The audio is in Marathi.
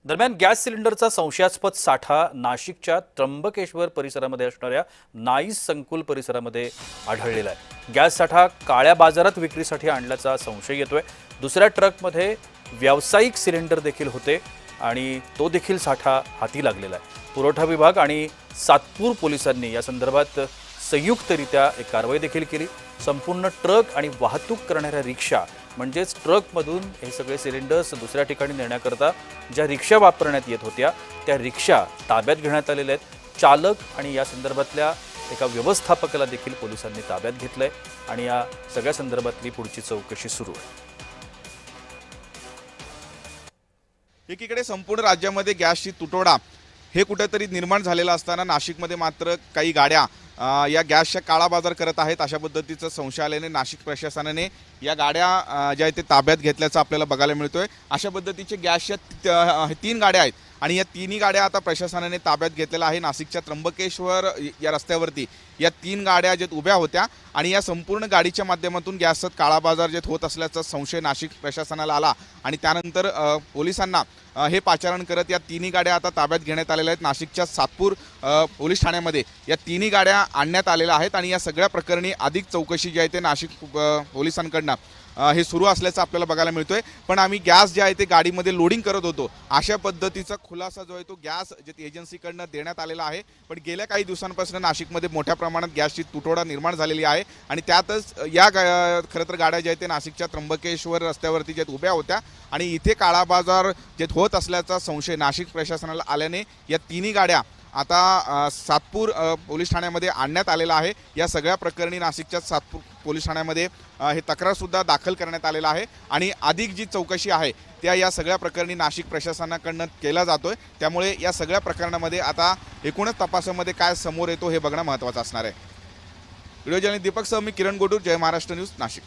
दरम्यान गॅस सिलेंडरचा संशयास्पद साठा नाशिकच्या त्र्यंबकेश्वर परिसरामध्ये असणाऱ्या नाईस संकुल परिसरामध्ये आढळलेला आहे। गॅस साठा काळ्या बाजारात विक्रीसाठी आणल्याचा संशय येतोय। दुसऱ्या ट्रकमध्ये व्यावसायिक सिलेंडर देखील होते आणि तो देखील साठा हाती लागलेला आहे। पुरवठा विभाग आणि सातपूर पोलिसांनी या संदर्भात संयुक्तरित्या एक कारवाई देखील केली। संपूर्ण ट्रक आणि वाहतूक करणाऱ्या रिक्षा म्हणजेच ट्रकमधून हे सगळे सिलेंडर्स दुसऱ्या ठिकाणी नेण्याकरता ज्या रिक्षा वापरण्यात येत होत्या त्या रिक्षा ताब्यात घेण्यात आलेल्या आहेत। चालक आणि या संदर्भातल्या एका व्यवस्थापकाला देखील पोलिसांनी ताब्यात घेतलंय आणि या सगळ्या संदर्भातली पुढची चौकशी सुरू आहे। एकीकडे संपूर्ण राज्यामध्ये गॅसची तुटवडा हे कुठेतरी निर्माण झालेला असताना नाशिकमध्ये मात्र काही गाड्या या गॅसच्या काळा बाजार करत आहेत अशा पद्धतीचं संशय आल्याने नाशिक प्रशासनाने या गाड्या ज्या आहेत ते ताब्यात घेतल्याचं आपल्याला बघायला मिळतोय। अशा पद्धतीचे गॅसच्या 3 गाड्या आहेत आणि या तिन्ही गाड्या आता प्रशासनाने ताब्यात घेतलेल्या आहे। नाशिकच्या त्र्यंबकेश्वर या रस्त्यावरती या 3 गाड्या ज्या उभ्या होत्या आणि या संपूर्ण गाडीच्या माध्यमातून गॅसचा काळा बाजार जे होत असल्याचा संशय नाशिक प्रशासनाला आला आणि त्यानंतर पोलिसांना हे पाचारण करत या तिन्ही गाड्या आता ताब्यात घेण्यात आलेल्या आहेत। नाशिकच्या सातपूर पोलीस ठाण्यामध्ये या तिन्ही गाड्या आणण्यात आलेल्या आहेत आणि या सगळ्या प्रकरणी अधिक चौकशी जी आहे ते नाशिक पोलिसांकडनं हे सुरू असल्याचं आपल्याला बघायला मिळतोय। पण आम्ही गॅस जे आहे ते गाडीमध्ये लोडिंग करत होतो अशा पद्धतीचा खुलासा जो आहे तो गॅस जे एजन्सीकडनं देण्यात आलेला आहे। पण गेल्या काही दिवसांपासून नाशिकमध्ये मोठ्या प्रमाणात गॅसची तुटवडा निर्माण झालेली आहे आणि त्यातच या खरं तर गाड्या ज्या आहेत ते नाशिकच्या त्र्यंबकेश्वर रस्त्यावरती ज्या उभ्या होत्या आणि इथे काळा बाजार जे होत असल्याचा संशय नाशिक प्रशासनाला आल्याने या तिन्ही गाड्या आता सातपूर पोलीस ठाण्यामध्ये आणण्यात आलेला आहे। या सगळ्या प्रकरणी नाशिकच्या सातपूर पोलीस ठाण्यामध्ये हे तक्रारसुद्धा दाखल करण्यात आलेला आहे आणि अधिक जी चौकशी आहे त्या या सगळ्या प्रकरणी नाशिक प्रशासनाकडनं केला जातोय। त्यामुळे या सगळ्या प्रकरणामध्ये आता एकूणच तपासामध्ये काय समोर येतो हे बघणं महत्त्वाचं असणार आहे। व्हिडिओ जर्नलिस्ट दीपक सह मी किरण गोटूर, जय महाराष्ट्र न्यूज, नाशिक।